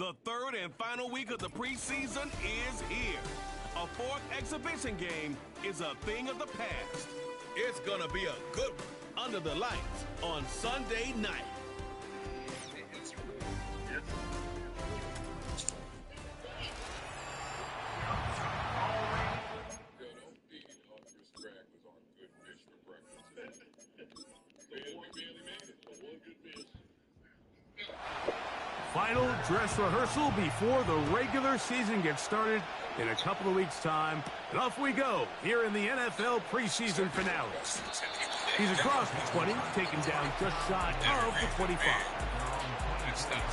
The third and final week of the preseason is here. A fourth exhibition game is a thing of the past. It's gonna be a good one under the lights on Sunday night. Final dress rehearsal before the regular season gets started in a couple of weeks' time. And off we go here in the NFL preseason finale. He's across the 20, taken down just shy of the 25.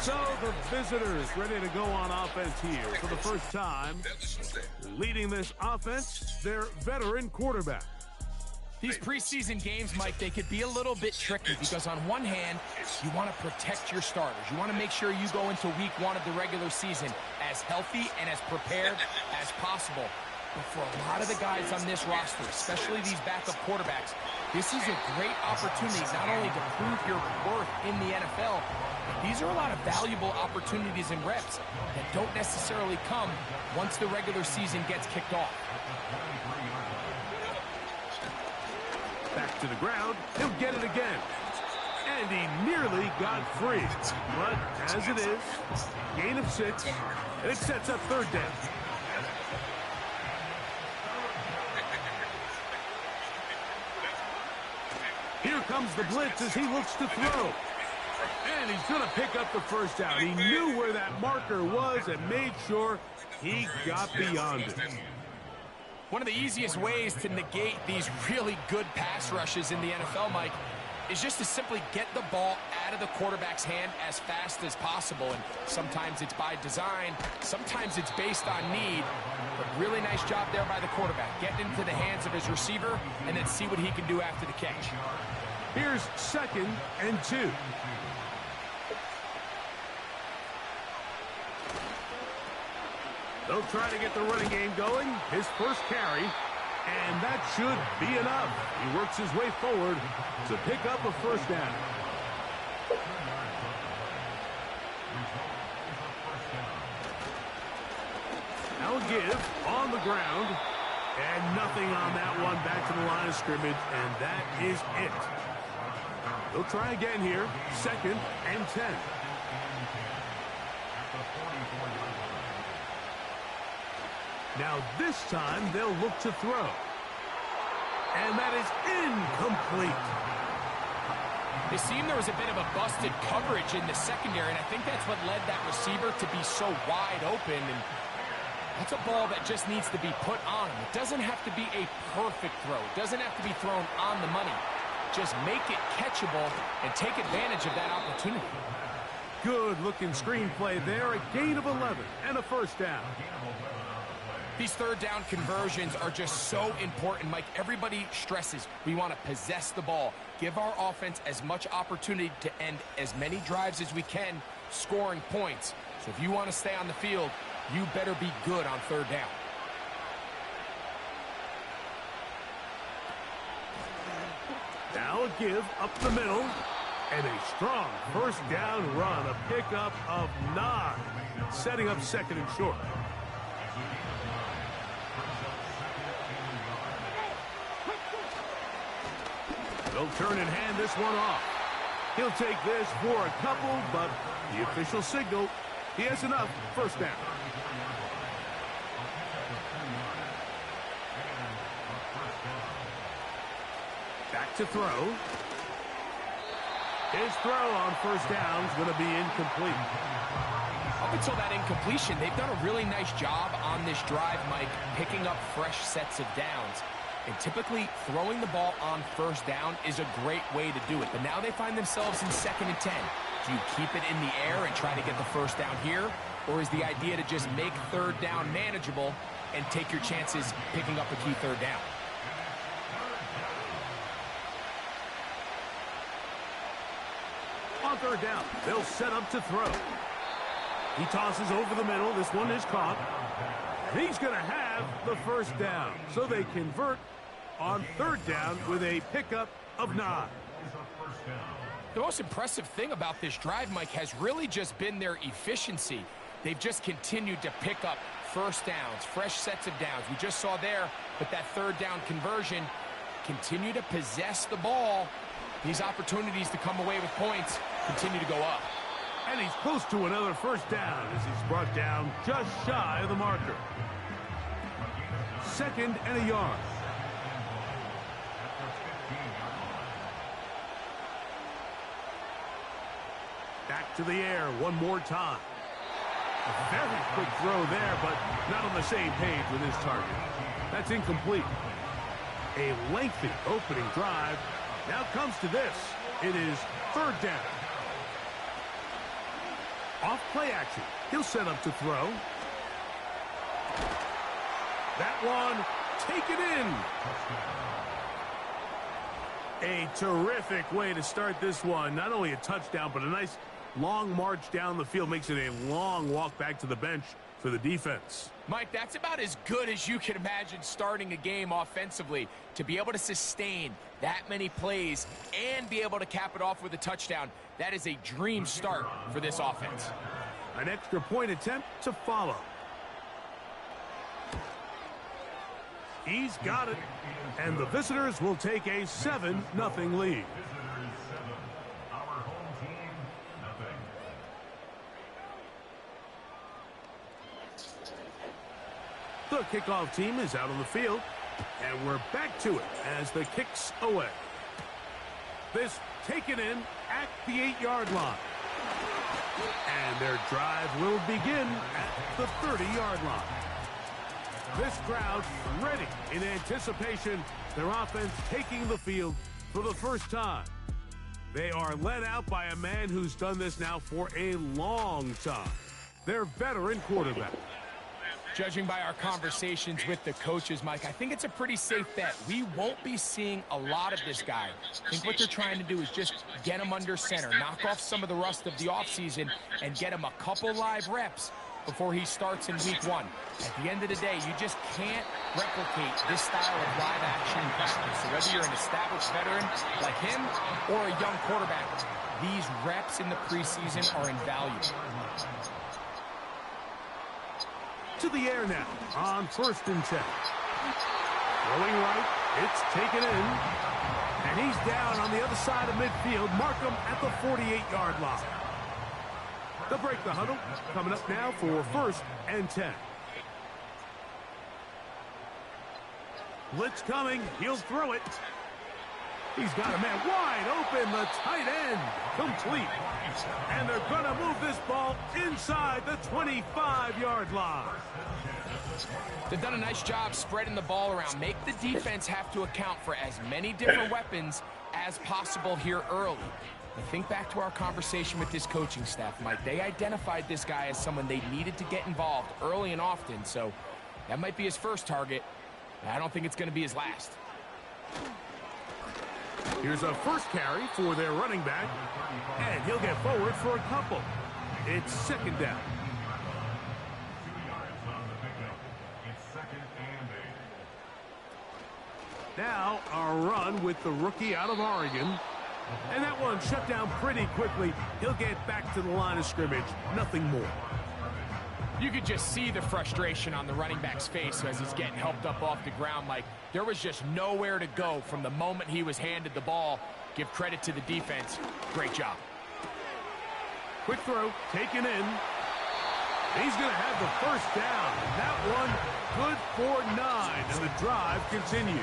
So the visitors ready to go on offense here for the first time. Leading this offense, their veteran quarterback. These preseason games, Mike, they could be a little bit tricky because on one hand, you want to protect your starters. You want to make sure you go into week one of the regular season as healthy and as prepared as possible. But for a lot of the guys on this roster, especially these backup quarterbacks, this is a great opportunity not only to prove your worth in the NFL, but these are a lot of valuable opportunities and reps that don't necessarily come once the regular season gets kicked off. Back to the ground, he'll get it again. And he nearly got free. But as it is, gain of 6, and it sets up third down. Here comes the blitz as he looks to throw. And he's going to pick up the first down. He knew where that marker was and made sure he got beyond it. One of the easiest ways to negate these really good pass rushes in the NFL, Mike, is just to simply get the ball out of the quarterback's hand as fast as possible. And sometimes it's by design, sometimes it's based on need. But really nice job there by the quarterback. Getting into the hands of his receiver and then see what he can do after the catch. Here's 2nd and 2. They'll try to get the running game going. His first carry, and that should be enough. He works his way forward to pick up a first down. Now a give on the ground, and nothing on that one. Back to the line of scrimmage, and that is it. They'll try again here. 2nd and 10. Now this time they'll look to throw. And that is incomplete. It seemed there was a bit of a busted coverage in the secondary, and I think that's what led that receiver to be so wide open. And that's a ball that just needs to be put on him. It doesn't have to be a perfect throw. It doesn't have to be thrown on the money. Just make it catchable and take advantage of that opportunity. Good looking screenplay there. A gain of 11 and a first down. These third down conversions are just so important, Mike. Everybody stresses we want to possess the ball, give our offense as much opportunity to end as many drives as we can, scoring points. So if you want to stay on the field, you better be good on third down. Now a give up the middle, and a strong first down run, a pickup of 9, setting up 2nd and short. They'll turn and hand this one off. He'll take this for a couple, but the official signal, he has enough. First down. Back to throw. His throw on first down is going to be incomplete. Up until that incompletion, they've done a really nice job on this drive, Mike, picking up fresh sets of downs. And typically, throwing the ball on first down is a great way to do it. But now they find themselves in 2nd and 10. Do you keep it in the air and try to get the first down here? Or is the idea to just make third down manageable and take your chances picking up a key third down? On third down, they'll set up to throw. He tosses over the middle. This one is caught. He's going to have the first down. So they convert on third down with a pickup of 9. The most impressive thing about this drive, Mike, has really just been their efficiency. They've just continued to pick up first downs, fresh sets of downs. We just saw there, but that third down conversion, continue to possess the ball. These opportunities to come away with points continue to go up. And he's close to another first down as he's brought down just shy of the marker. 2nd and a yard. Back to the air one more time. A very quick throw there, but not on the same page with his target. That's incomplete. A lengthy opening drive. Now comes to this. It is 3rd down. Off play action. He'll set up to throw. That one, taken in. A terrific way to start this one. Not only a touchdown, but a nice long march down the field. Makes it a long walk back to the bench for the defense. Mike, that's about as good as you can imagine starting a game offensively. To be able to sustain that many plays and be able to cap it off with a touchdown, that is a dream start for this offense. An extra point attempt to follow. He's got it. And the visitors will take a 7-0 lead. The kickoff team is out on the field, and we're back to it as the kick's away. This taken in at the 8-yard line. And their drive will begin at the 30-yard line. This crowd ready in anticipation. Their offense taking the field for the first time. They are led out by a man who's done this now for a long time. Their veteran quarterback. Judging by our conversations with the coaches, Mike, I think it's a pretty safe bet. We won't be seeing a lot of this guy. I think what they're trying to do is just get him under center, knock off some of the rust of the offseason, and get him a couple live reps before he starts in week 1. At the end of the day, you just can't replicate this style of live action in practice. So whether you're an established veteran like him or a young quarterback, these reps in the preseason are invaluable. To the air now on 1st and 10. Rolling right, it's taken in. And he's down on the other side of midfield. Mark him at the 48-yard line. They'll break the huddle. Coming up now for 1st and 10. Blitz coming. He'll throw it. He's got a man wide open. The tight end complete. And they're going to move this ball inside the 25-yard line. They've done a nice job spreading the ball around. Make the defense have to account for as many different weapons as possible here early. I think back to our conversation with this coaching staff, Mike. They identified this guy as someone they needed to get involved early and often. So that might be his first target. I don't think it's going to be his last. Here's a first carry for their running back, and he'll get forward for a couple. It's 2nd down. Now a run with the rookie out of Oregon, and that one shut down pretty quickly. He'll get back to the line of scrimmage, nothing more. You could just see the frustration on the running back's face as he's getting helped up off the ground. Like, there was just nowhere to go from the moment he was handed the ball. Give credit to the defense. Great job. Quick throw, taken in. He's going to have the first down. That one good for 9, and the drive continues.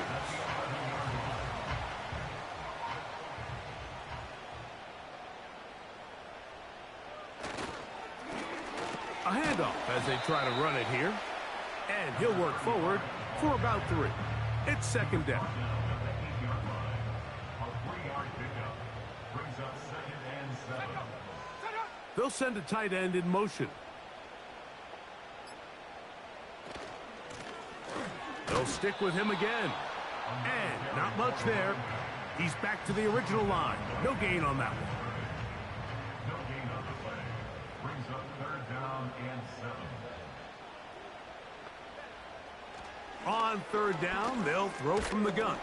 A handoff as they try to run it here. And he'll work forward for about 3. It's 2nd down. They'll send a tight end in motion. They'll stick with him again. And not much there. He's back to the original line. No gain on that one. On 3rd down, they'll throw from the gun.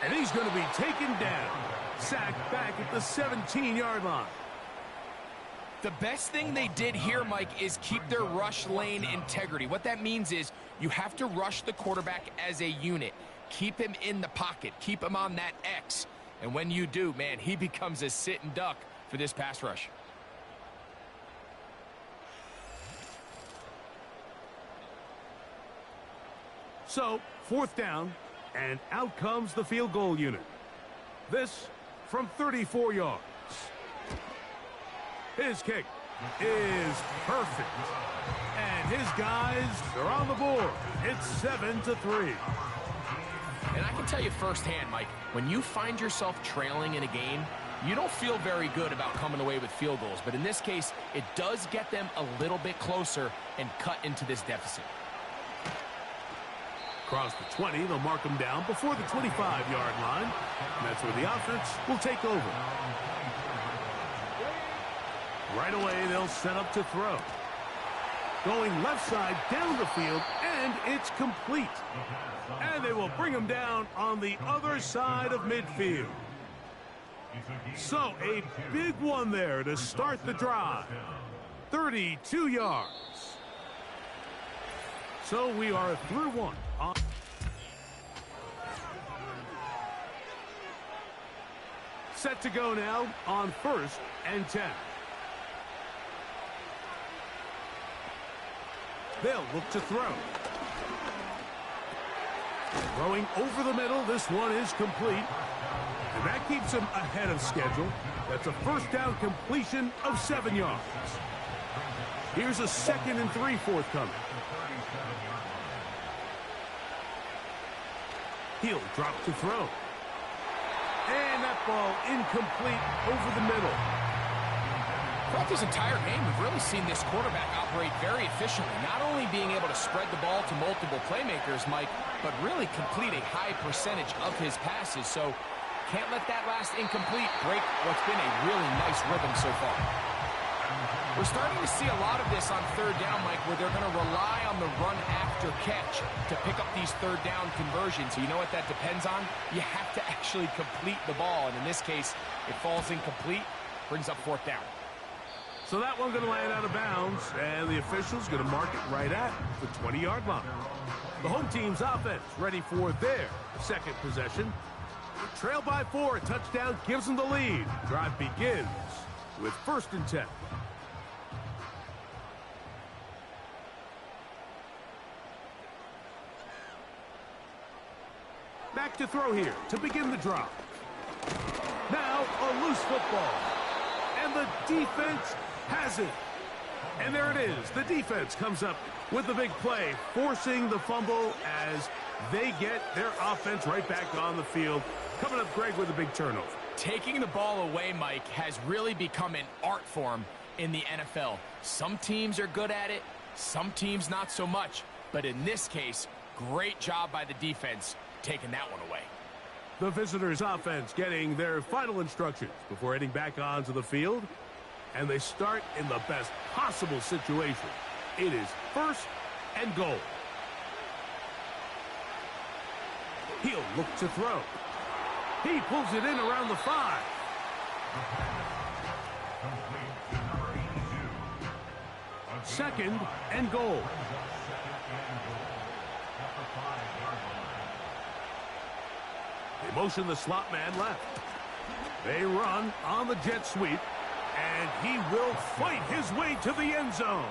And he's going to be taken down. Sacked back at the 17-yard line. The best thing they did here, Mike, is keep their rush lane integrity. What that means is you have to rush the quarterback as a unit. Keep him in the pocket. Keep him on that X. And when you do, man, he becomes a sitting duck for this pass rush. So, 4th down, and out comes the field goal unit. This from 34 yards. His kick is perfect. And his guys are on the board. It's 7-3. And I can tell you firsthand, Mike, when you find yourself trailing in a game, you don't feel very good about coming away with field goals. But in this case, it does get them a little bit closer and cut into this deficit. Across the 20, they'll mark him down before the 25-yard line. And that's where the offense will take over. Right away, they'll set up to throw. Going left side down the field, and it's complete. And they will bring him down on the other side of midfield. So, a big one there to start the drive. 32 yards. So, we are through one. Set to go now on 1st and 10. They'll look to throw. Throwing over the middle, this one is complete. And that keeps him ahead of schedule. That's a 1st down completion of 7 yards. Here's a 2nd and 3 forthcoming. He'll drop to throw. And that ball incomplete over the middle. Throughout this entire game, we've really seen this quarterback operate very efficiently, not only being able to spread the ball to multiple playmakers, Mike, but really complete a high percentage of his passes. So can't let that last incomplete break what's been a really nice rhythm so far. We're starting to see a lot of this on 3rd down, Mike, where they're going to rely on the run after catch to pick up these 3rd down conversions. So you know what that depends on? You have to actually complete the ball. And in this case, it falls incomplete, brings up 4th down. So that one going to land out of bounds, and the official's going to mark it right at the 20-yard line. The home team's offense ready for their 2nd possession. Trail by 4, a touchdown gives them the lead. Drive begins with 1st and 10. Back to throw here to begin the drive. Now a loose football, and the defense has it. And there it is. The defense comes up with the big play, forcing the fumble as they get their offense right back on the field. Coming up, Greg, with a big turnover. Taking the ball away, Mike, has really become an art form in the NFL. Some teams are good at it, some teams not so much. But in this case, great job by the defense taking that one away. The visitors' offense getting their final instructions before heading back onto the field. And they start in the best possible situation. It is 1st and goal. He'll look to throw. He pulls it in around the 5. Second and goal. They motion the slot man left. They run on the jet sweep. And he will fight his way to the end zone.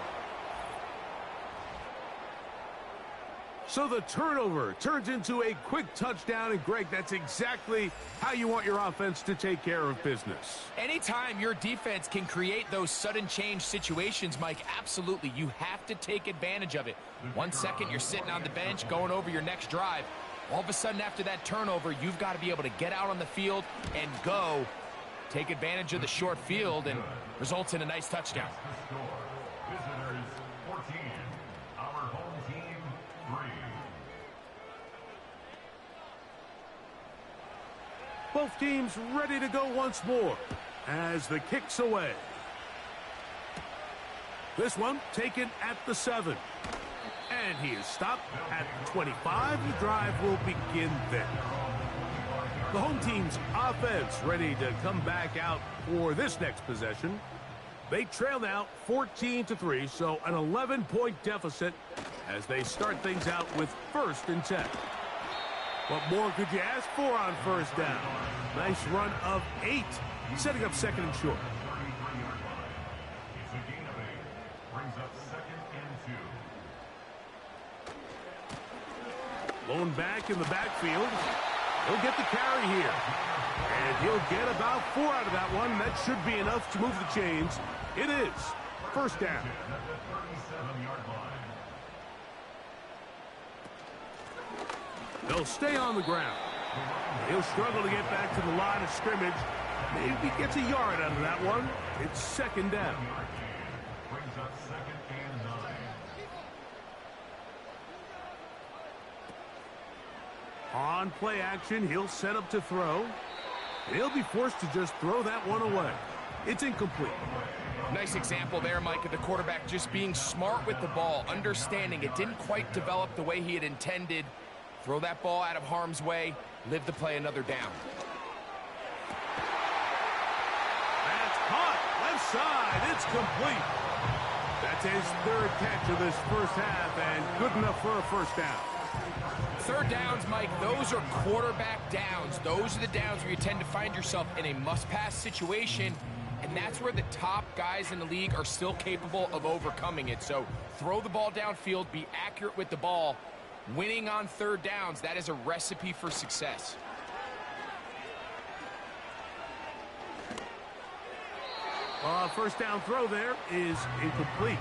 So the turnover turns into a quick touchdown. And, Greg, that's exactly how you want your offense to take care of business. Anytime your defense can create those sudden change situations, Mike, absolutely, you have to take advantage of it. 1 second, you're sitting on the bench going over your next drive. All of a sudden, after that turnover, you've got to be able to get out on the field and go. Take advantage of the short field and results in a nice touchdown. Visitors 14, our home team 3. Both teams ready to go once more as the kick's away. This one taken at the 7. And he is stopped at the 25. The drive will begin then. The home team's offense ready to come back out for this next possession. They trail now 14-3, so an 11-point deficit as they start things out with 1st and 10. What more could you ask for on 1st down? Nice run of 8, setting up 2nd and short. It's a gain of 8. Brings up 2nd and 2. Blown back in the backfield. He'll get the carry here. And he'll get about 4 out of that one. That should be enough to move the chains. It is 1st down. They'll stay on the ground. He'll struggle to get back to the line of scrimmage. Maybe gets a yard out of that one. It's 2nd down. Brings up 2nd and 9. On play action, he'll set up to throw. And he'll be forced to just throw that one away. It's incomplete. Nice example there, Mike, of the quarterback just being smart with the ball, understanding it didn't quite develop the way he had intended. Throw that ball out of harm's way, live to play another down. That's caught. Left side. It's complete. That's his 3rd catch of this 1st half, and good enough for a 1st down. 3rd downs, Mike, those are quarterback downs. Those are the downs where you tend to find yourself in a must-pass situation, and that's where the top guys in the league are still capable of overcoming it. So throw the ball downfield, be accurate with the ball. Winning on 3rd downs, that is a recipe for success. First down throw there is incomplete.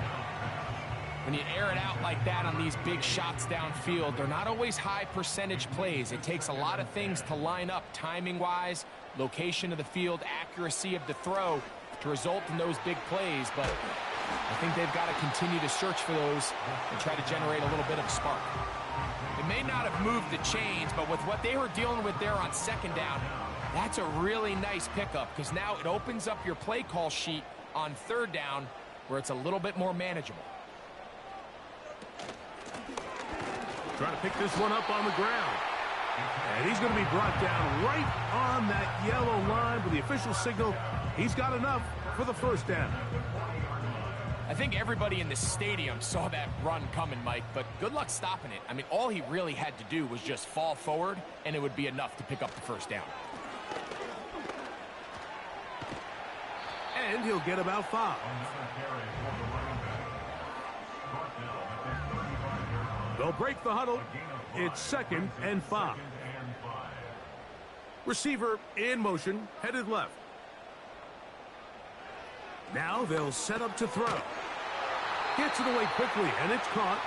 When you air it out like that on these big shots downfield, they're not always high percentage plays. It takes a lot of things to line up timing-wise, location of the field, accuracy of the throw to result in those big plays. But I think they've got to continue to search for those and try to generate a little bit of spark. It may not have moved the chains, but with what they were dealing with there on 2nd down, that's a really nice pickup because now it opens up your play call sheet on 3rd down where it's a little bit more manageable. Trying to pick this one up on the ground. And he's going to be brought down right on that yellow line with the official signal. He's got enough for the 1st down. I think everybody in the stadium saw that run coming, Mike, but good luck stopping it. I mean, all he really had to do was just fall forward, and it would be enough to pick up the 1st down. And he'll get about 5. They'll break the huddle. It's 2nd and 5. Receiver in motion, headed left. Now they'll set up to throw. Gets it away quickly, and it's caught.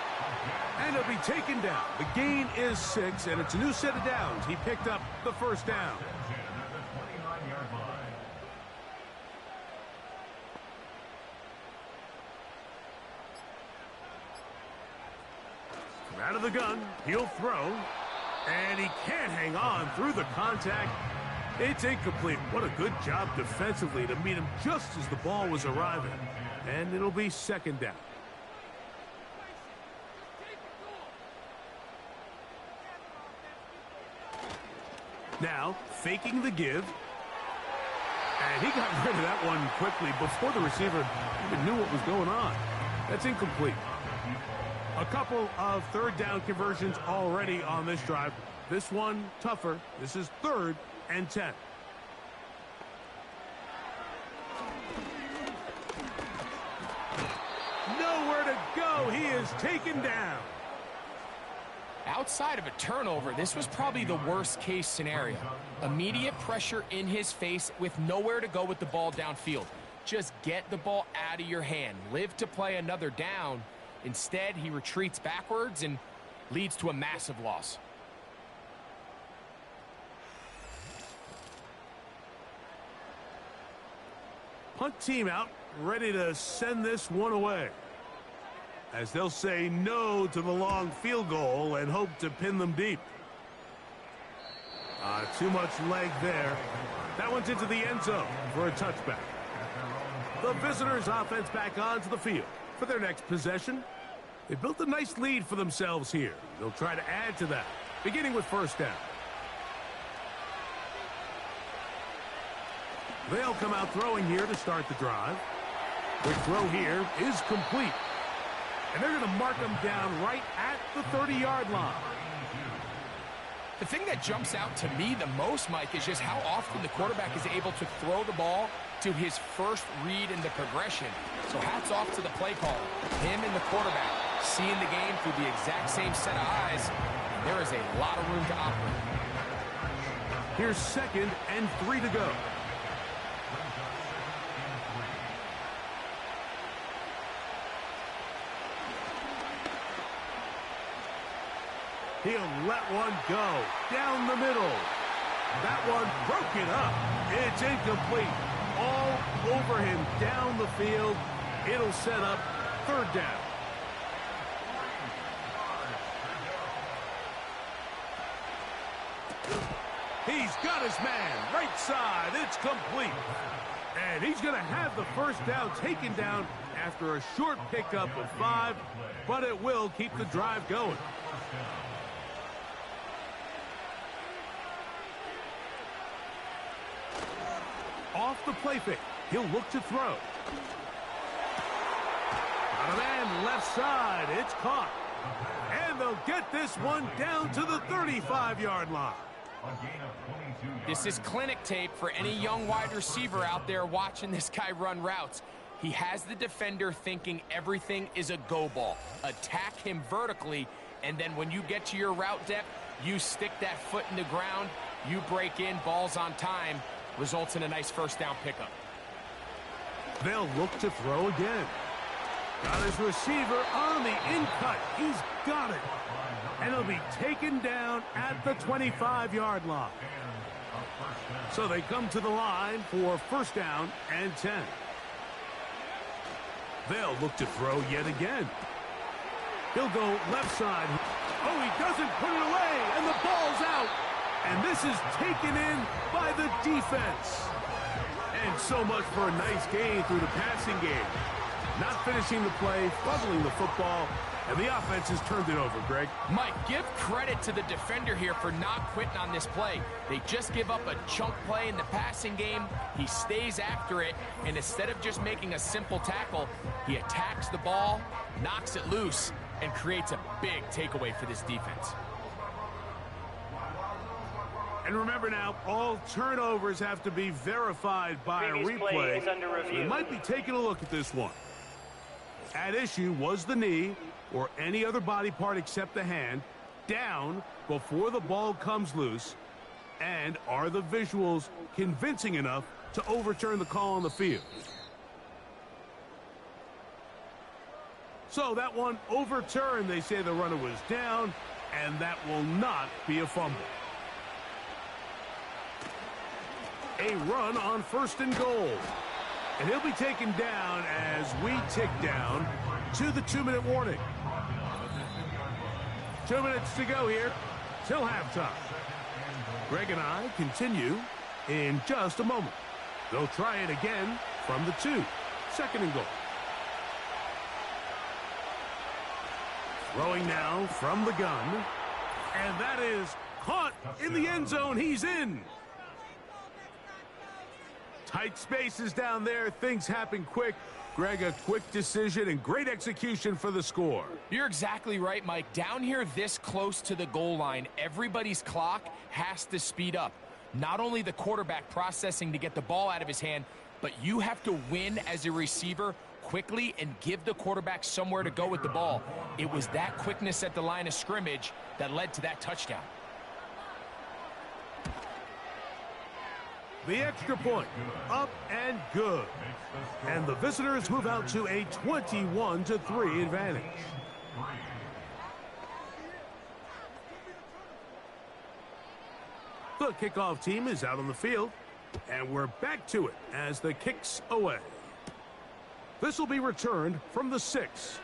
And it'll be taken down. The gain is 6, and it's a new set of downs. He picked up the 1st down. Out of the gun, he'll throw, and he can't hang on through the contact. It's incomplete. What a good job defensively to meet him just as the ball was arriving. And it'll be 2nd down. Now, faking the give. And he got rid of that one quickly before the receiver even knew what was going on. That's incomplete. A couple of 3rd down conversions already on this drive. This one tougher. This is 3rd and 10. Nowhere to go. He is taken down. Outside of a turnover, this was probably the worst case scenario. Immediate pressure in his face with nowhere to go with the ball downfield. Just get the ball out of your hand. Live to play another down. Instead, he retreats backwards and leads to a massive loss. Punt team out, ready to send this one away. As they'll say no to the long field goal and hope to pin them deep. Too much leg there. That one's into the end zone for a touchback. The visitors' offense back onto the field for their next possession. They built a nice lead for themselves here. They'll try to add to that, beginning with 1st down. They'll come out throwing here to start the drive. Quick throw here is complete. And they're going to mark him down right at the 30-yard line. The thing that jumps out to me the most, Mike, is just how often the quarterback is able to throw the ball to his first read in the progression. So hats off to the play caller. Him and the quarterback seeing the game through the exact same set of eyes. And there is a lot of room to operate. Here's 2nd and 3 to go. He'll let one go down the middle. That one broken up. It's incomplete. All over him down the field. It'll set up 3rd down. He's got his man. Right side. It's complete. And he's going to have the 1st down taken down after a short pickup of 5, but it will keep the drive going. Off the play fake. He'll look to throw. Got a man left side. It's caught. And they'll get this one down to the 35-yard line. This is clinic tape for any young wide receiver out there watching this guy run routes. He has the defender thinking everything is a go ball. Attack him vertically, and then when you get to your route depth, you stick that foot in the ground, you break in, ball's on time, results in a nice 1st down pickup. They'll look to throw again. Got his receiver on the in-cut. He's got it. And he'll be taken down at the 25-yard line. So they come to the line for 1st down and 10. They'll look to throw yet again. He'll go left side. Oh, he doesn't put it away, and the ball's out. And this is taken in by the defense. And so much for a nice gain through the passing game. Not finishing the play, fumbling the football, and the offense has turned it over, Greg. Mike, give credit to the defender here for not quitting on this play. They just give up a chunk play in the passing game. He stays after it, and instead of just making a simple tackle, he attacks the ball, knocks it loose, and creates a big takeaway for this defense. And remember now, all turnovers have to be verified by a replay. Play is under review. We might be taking a look at this one. At issue was the knee or any other body part except the hand down before the ball comes loose. And are the visuals convincing enough to overturn the call on the field? So that one overturned. They say the runner was down, and that will not be a fumble. A run on 1st and goal. And he'll be taken down as we tick down to the 2-minute warning. 2 minutes to go here till halftime. Greg and I continue in just a moment. They'll try it again from the 2. 2nd and goal. Throwing now from the gun. And that is caught in the end zone. He's in. Tight spaces down there. Things happen quick. Greg, a quick decision and great execution for the score. You're exactly right, Mike. Down here this close to the goal line, everybody's clock has to speed up. Not only the quarterback processing to get the ball out of his hand, but you have to win as a receiver quickly and give the quarterback somewhere to go with the ball. It was that quickness at the line of scrimmage that led to that touchdown. The extra point, up and good. And the visitors move out to a 21-3 advantage. The kickoff team is out on the field, and we're back to it as the kick's away. This will be returned from the 6.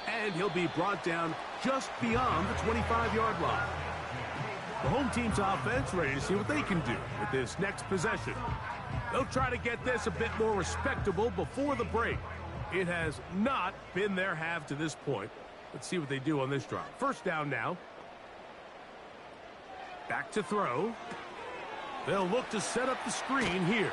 And he'll be brought down just beyond the 25-yard line. The home team's offense ready to see what they can do with this next possession. They'll try to get this a bit more respectable before the break. It has not been their half to this point. Let's see what they do on this drive. 1st down now. Back to throw. They'll look to set up the screen here.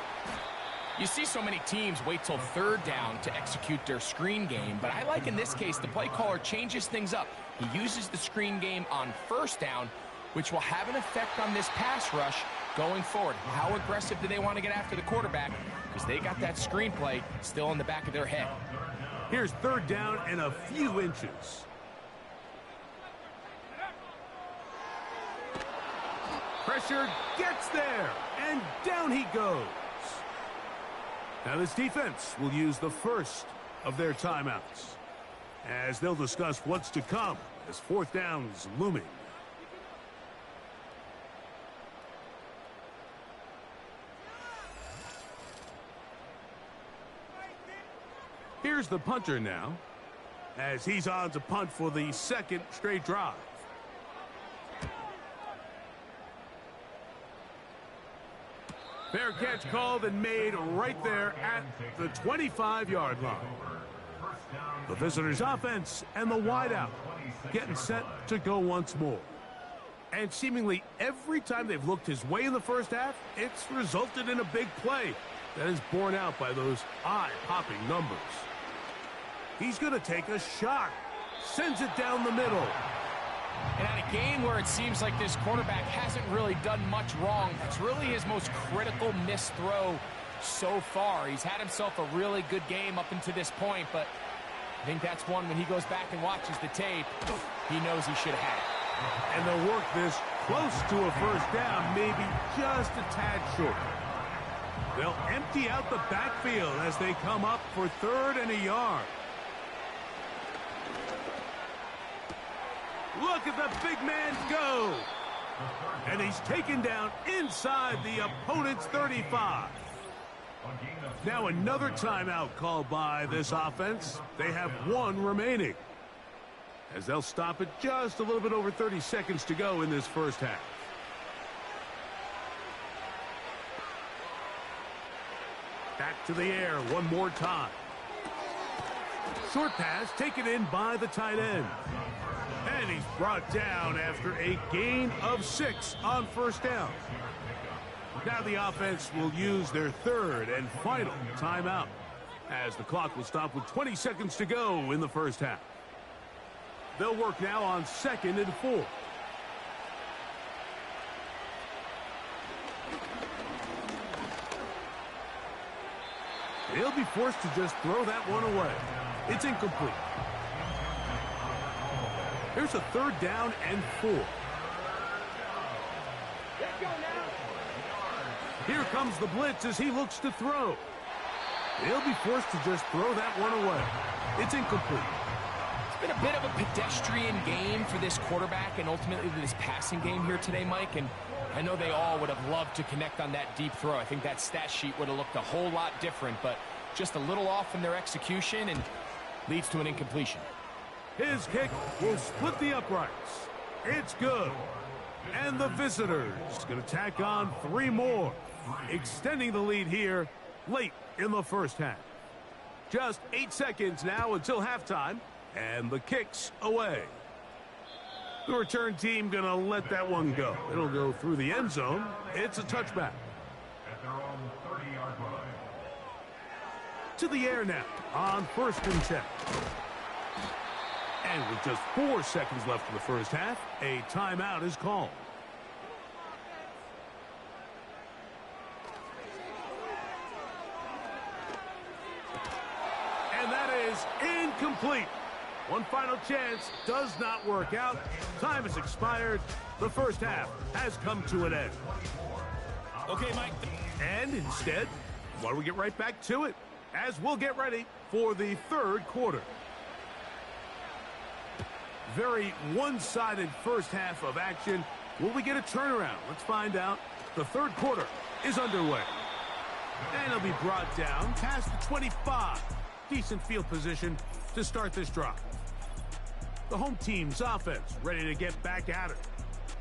You see so many teams wait till third down to execute their screen game, but I like in this case the play caller changes things up. He uses the screen game on first down, which will have an effect on this pass rush going forward. How aggressive do they want to get after the quarterback? Because they got that screen play still in the back of their head. Here's third down and a few inches. Pressure gets there, and down he goes. Now this defense will use the first of their timeouts, as they'll discuss what's to come as fourth down is looming. Here's the punter now, as he's on to punt for the second straight drive. Fair catch called and made right there at the 25-yard line. The visitors' offense and the wideout getting set to go once more. And seemingly every time they've looked his way in the first half, it's resulted in a big play that is borne out by those eye-popping numbers. He's going to take a shot. Sends it down the middle. And at a game where it seems like this quarterback hasn't really done much wrong, that's really his most critical missed throw so far. He's had himself a really good game up until this point, but I think that's one when he goes back and watches the tape, he knows he should have had it. And they'll work this close to a first down, maybe just a tad short. They'll empty out the backfield as they come up for third and a yard. Look at the big man go. And he's taken down inside the opponent's 35. Now another timeout called by this offense. They have one remaining, as they'll stop it just a little bit over 30 seconds to go in this first half. Back to the air one more time. Short pass taken in by the tight end. And he's brought down after a gain of 6 on first down. Now the offense will use their third and final timeout, as the clock will stop with 20 seconds to go in the first half. They'll work now on 2nd and 4. He'll be forced to just throw that one away. It's incomplete. Here's a third down and 4. Here comes the blitz as he looks to throw. He'll be forced to just throw that one away. It's incomplete. It's been a bit of a pedestrian game for this quarterback and ultimately this passing game here today, Mike. And I know they all would have loved to connect on that deep throw. I think that stat sheet would have looked a whole lot different, but just a little off in their execution and leads to an incompletion. His kick will split the uprights. It's good. And the visitors going to tack on 3 more, extending the lead here late in the first half. Just 8 seconds now until halftime, and the kick's away. The return team going to let that one go. It'll go through the end zone. It's a touchback. At their own 30-yard line. To the air now on 1st and 10. And with just 4 seconds left in the first half, a timeout is called. And that is incomplete. One final chance does not work out. Time has expired. The first half has come to an end. Okay, Mike. And instead, why don't we get right back to it, as we'll get ready for the third quarter. Very one-sided first half of action. Will we get a turnaround? Let's find out. The third quarter is underway. And it'll be brought down past the 25. Decent field position to start this drive. The home team's offense ready to get back at it.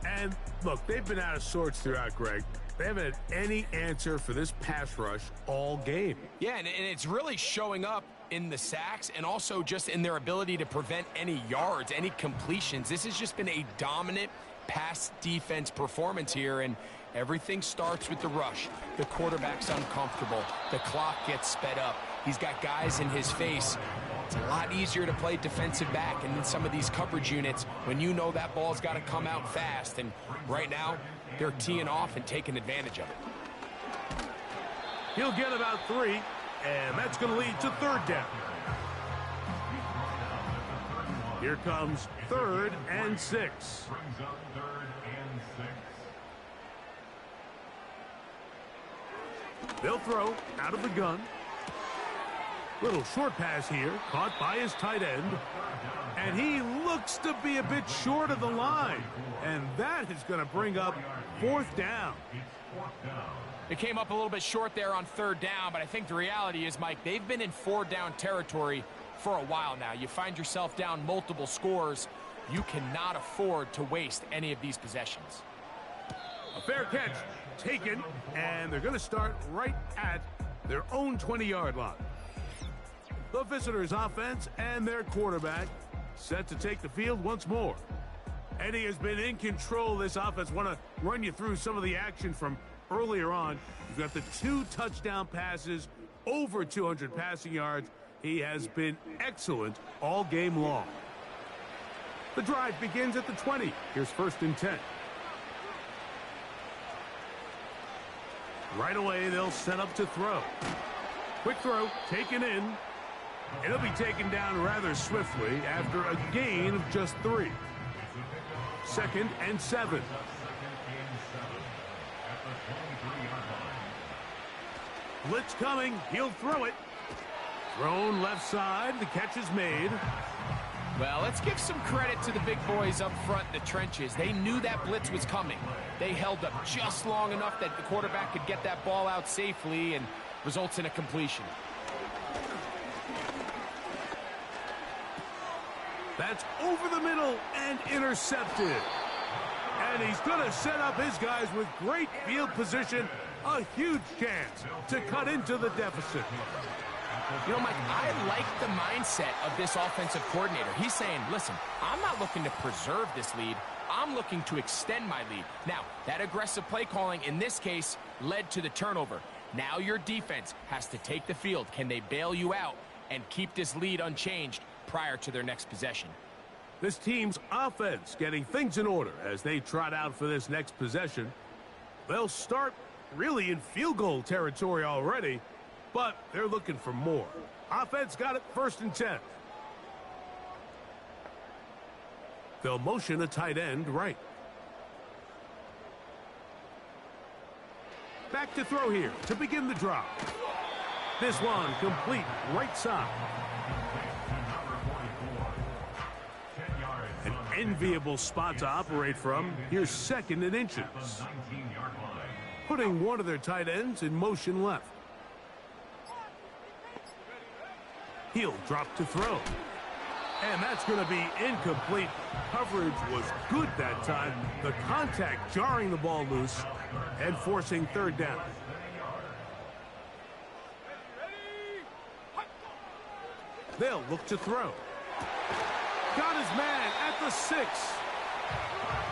And look, they've been out of sorts throughout, Greg. They haven't had any answer for this pass rush all game. Yeah, and it's really showing up in the sacks and also just in their ability to prevent any yards, any completions. This has just been a dominant pass defense performance here, and Everything starts with the rush. The quarterback's uncomfortable. The clock gets sped up. He's got guys in his face. It's a lot easier to play defensive back and in some of these coverage units when you know that ball's got to come out fast. And right now, they're teeing off and taking advantage of it. He'll get about 3, and that's going to lead to 3rd down. Here comes 3rd and 6. Brings up 3rd and 6. They'll throw out of the gun. Little short pass here, caught by his tight end. And he looks to be a bit short of the line. And that is going to bring up 4th down. It came up a little bit short there on 3rd down, but I think the reality is, Mike, they've been in 4th down territory for a while now. You find yourself down multiple scores. You cannot afford to waste any of these possessions. A fair catch taken, and they're going to start right at their own 20-yard line. The visitors' offense and their quarterback set to take the field once more. And he has been in control of this offense. Want to run you through some of the action from earlier on. You've got the 2 touchdown passes, over 200 passing yards. He has been excellent all game long. The drive begins at the 20. Here's 1st and 10. Right away, they'll set up to throw. Quick throw, taken in. It'll be taken down rather swiftly after a gain of just 3. 2nd and 7. Blitz coming. He'll throw it. Thrown left side. The catch is made. Well, let's give some credit to the big boys up front in the trenches. They knew that blitz was coming. They held up just long enough that the quarterback could get that ball out safely and results in a completion. That's over the middle and intercepted. And he's going to set up his guys with great field position. A huge chance to cut into the deficit. You know, Mike, I like the mindset of this offensive coordinator. He's saying, listen, I'm not looking to preserve this lead. I'm looking to extend my lead. Now, that aggressive play calling in this case led to the turnover. Now your defense has to take the field. Can they bail you out and keep this lead unchanged prior to their next possession? This team's offense getting things in order as they trot out for this next possession. They'll start really in field goal territory already, but they're looking for more. Offense got it, 1st and 10. They'll motion a tight end right. Back to throw here to begin the drive. This one complete right side. An enviable spot to operate from. Here's 2nd and inches. Putting one of their tight ends in motion left. He'll drop to throw. And that's going to be incomplete. Coverage was good that time. The contact jarring the ball loose and forcing 3rd down. They'll look to throw. Got his man at the 6.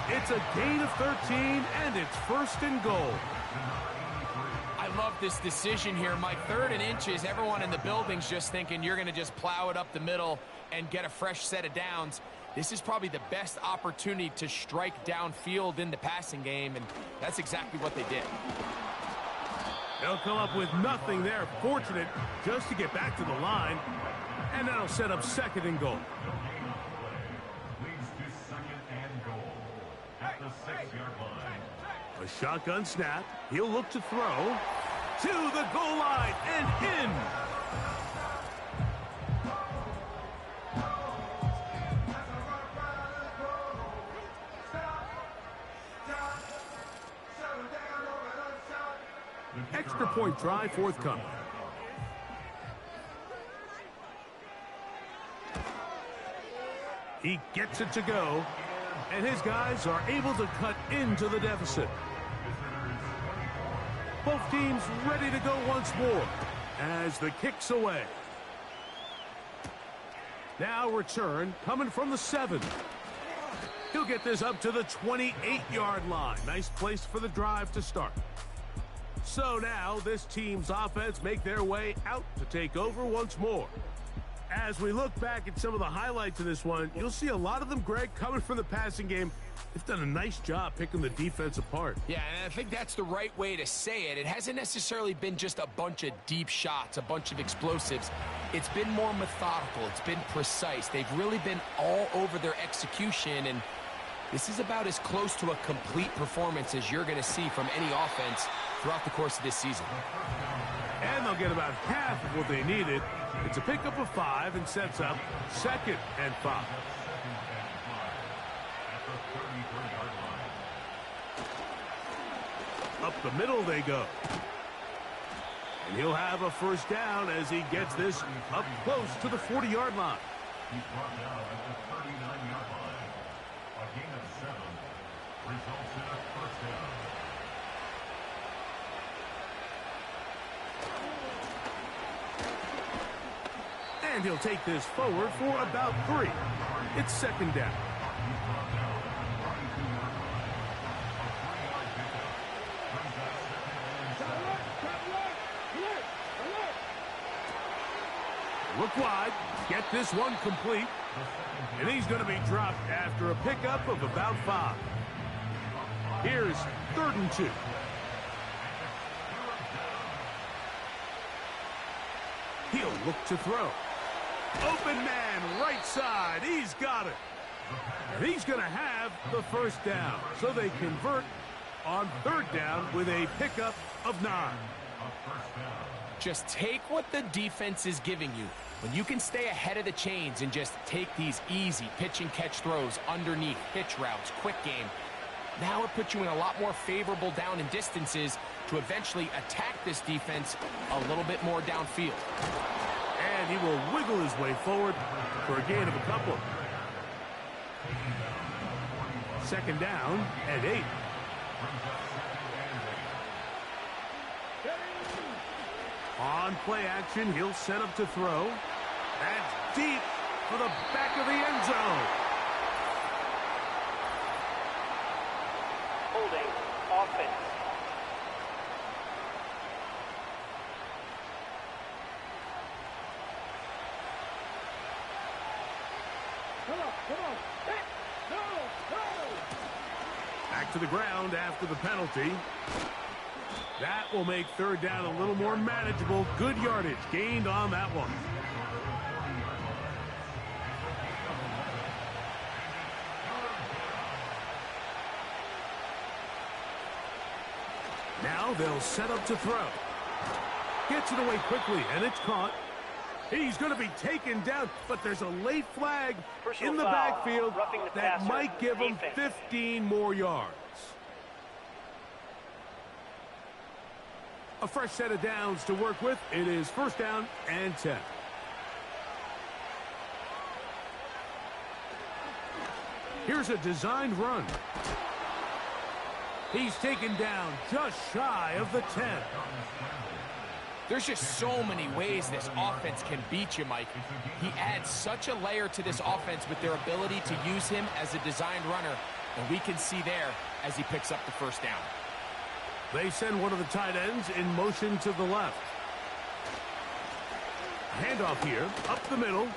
It's a gain of 13, and it's 1st and goal. I love this decision here, Mike. 3rd and inches, everyone in the building's just thinking you're going to just plow it up the middle and get a fresh set of downs. This is probably the best opportunity to strike downfield in the passing game, and that's exactly what they did. They'll come up with nothing there. Fortunate just to get back to the line, and that'll set up 2nd and goal. Leads to 2nd and goal at the 6-yard line. A shotgun snap. He'll look to throw to the goal line and in. Extra point try forthcoming. He gets it to go, and his guys are able to cut into the deficit. Both teams ready to go once more as the kick's away. Now return coming from the 7. He'll get this up to the 28-yard line. Nice place for the drive to start. So now this team's offense make their way out to take over once more. As we look back at some of the highlights of this one, you'll see a lot of them, Greg, coming from the passing game. They've done a nice job picking the defense apart. Yeah, and I think that's the right way to say it. It hasn't necessarily been just a bunch of deep shots, a bunch of explosives. It's been more methodical. It's been precise. They've really been all over their execution, and this is about as close to a complete performance as you're going to see from any offense throughout the course of this season. And they'll get about half of what they needed. It's a pickup of 5 and sets up 2nd and 5. Up the middle they go. And he'll have a first down as he gets this up close to the 40-yard line. He's brought down at the 39-yard line. A gain of 7 results in a first down. And he'll take this forward for about 3. It's 2nd down. Look wide, get this one complete, and he's going to be dropped after a pickup of about 5. Here's 3rd and 2. He'll look to throw. Open man, right side, he's got it. And he's going to have the first down, so they convert on 3rd down with a pickup of 9. Just take what the defense is giving you. When you can stay ahead of the chains and just take these easy pitch and catch throws underneath, hitch routes, quick game, now it puts you in a lot more favorable down and distances to eventually attack this defense a little bit more downfield. And he will wiggle his way forward for a gain of a couple. 2nd down and 8. On play action, he'll set up to throw. That's deep for the back of the end zone. Holding offense. Back to the ground after the penalty. That will make 3rd down a little more manageable. Good yardage gained on that one. Now they'll set up to throw. Gets it away quickly, and it's caught. He's going to be taken down, but there's a late flag in the backfield that might give him 15 more yards. A fresh set of downs to work with. It is 1st down and 10. Here's a designed run. He's taken down just shy of the 10. There's just so many ways this offense can beat you, Mike. He adds such a layer to this offense with their ability to use him as a designed runner, and we can see there as he picks up the 1st down. They send one of the tight ends in motion to the left. Handoff here, up the middle.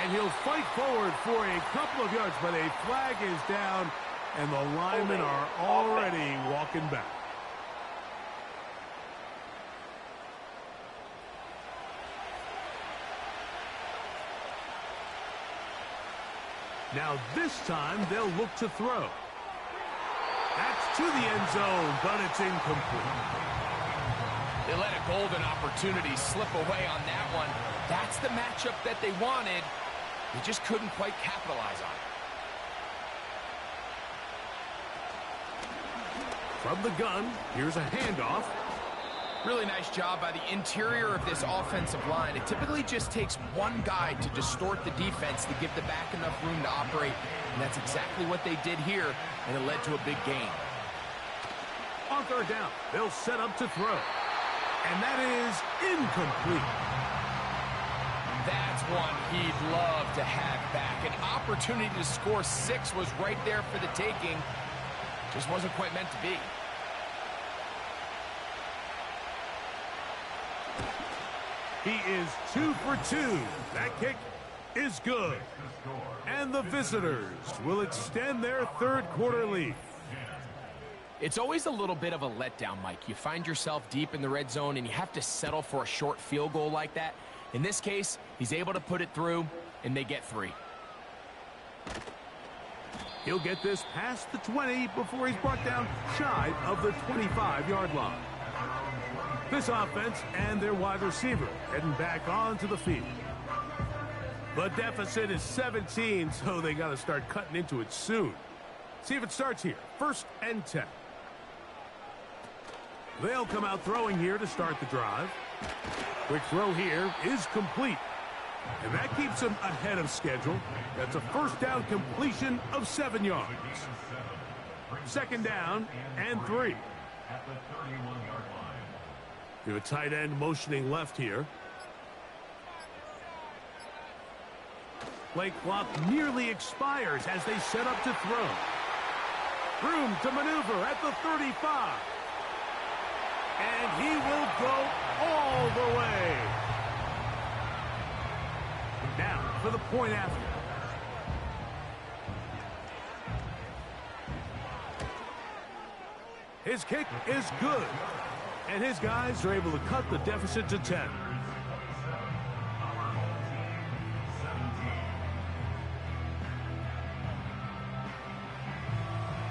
And he'll fight forward for a couple of yards, but a flag is down, and the linemen are already walking back. Now this time they'll look to throw. That's to the end zone, but it's incomplete. They let a golden opportunity slip away on that one. That's the matchup that they wanted. They just couldn't quite capitalize on it. From the gun, here's a handoff. Really nice job by the interior of this offensive line. It typically just takes one guy to distort the defense to give the back enough room to operate, and that's exactly what they did here, and it led to a big gain. On 3rd down, they'll set up to throw. And that is incomplete. That's one he'd love to have back. An opportunity to score 6 was right there for the taking. Just wasn't quite meant to be. He is 2 for 2. That kick is good. And the visitors will extend their third quarter lead. It's always a little bit of a letdown, Mike. You find yourself deep in the red zone and you have to settle for a short field goal like that. In this case, he's able to put it through, and they get 3. He'll get this past the 20 before he's brought down shy of the 25-yard line. This offense and their wide receiver heading back onto the field. The deficit is 17, so they got to start cutting into it soon. See if it starts here. 1st and 10. They'll come out throwing here to start the drive. Quick throw here is complete. And that keeps them ahead of schedule. That's a first down completion of 7 yards. 2nd down and 3. At the 31-yard line. We have a tight end motioning left here. Play clock nearly expires as they set up to throw. Room to maneuver at the 35. And he will go all the way. Now for the point after. His kick is good. And his guys are able to cut the deficit to 10.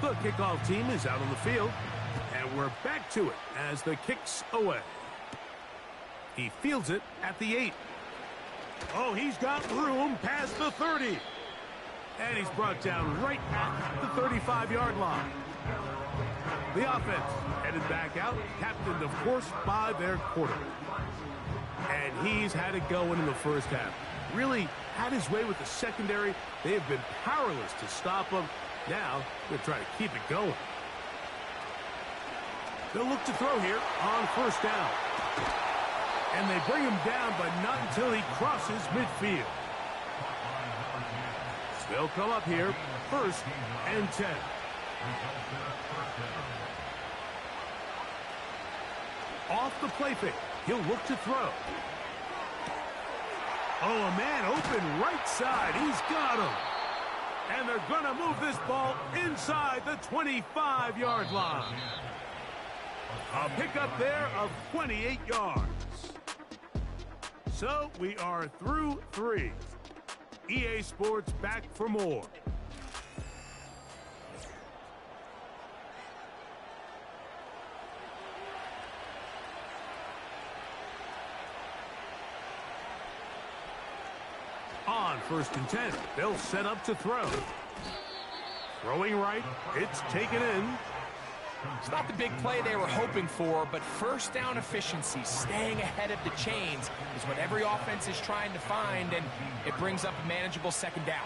The kickoff team is out on the field. And we're back to it as the kick's away. He fields it at the 8. Oh, he's got room past the 30. And he's brought down right at the 35-yard line. The offense headed back out, captained, of course, by their quarterback. And he's had it going in the first half. Really had his way with the secondary. They have been powerless to stop him. Now they're trying to keep it going. They'll look to throw here on 1st down. And they bring him down, but not until he crosses midfield. They'll come up here, 1st and 10. Off the play fake. He'll look to throw. Oh, a man open right side. He's got him. And they're going to move this ball inside the 25-yard line. A pickup there of 28 yards. So we are through 3. EA Sports back for more. On 1st and 10, they'll set up to throw. Throwing right, it's taken in. It's not the big play they were hoping for, but first down efficiency, staying ahead of the chains, is what every offense is trying to find, and it brings up a manageable 2nd down.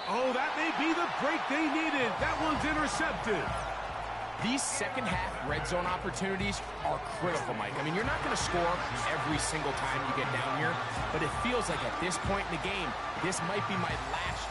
Oh, that may be the break they needed. That one's intercepted. These second half red zone opportunities are critical, Mike. I mean, you're not going to score every single time you get down here, but it feels like at this point in the game, this might be my last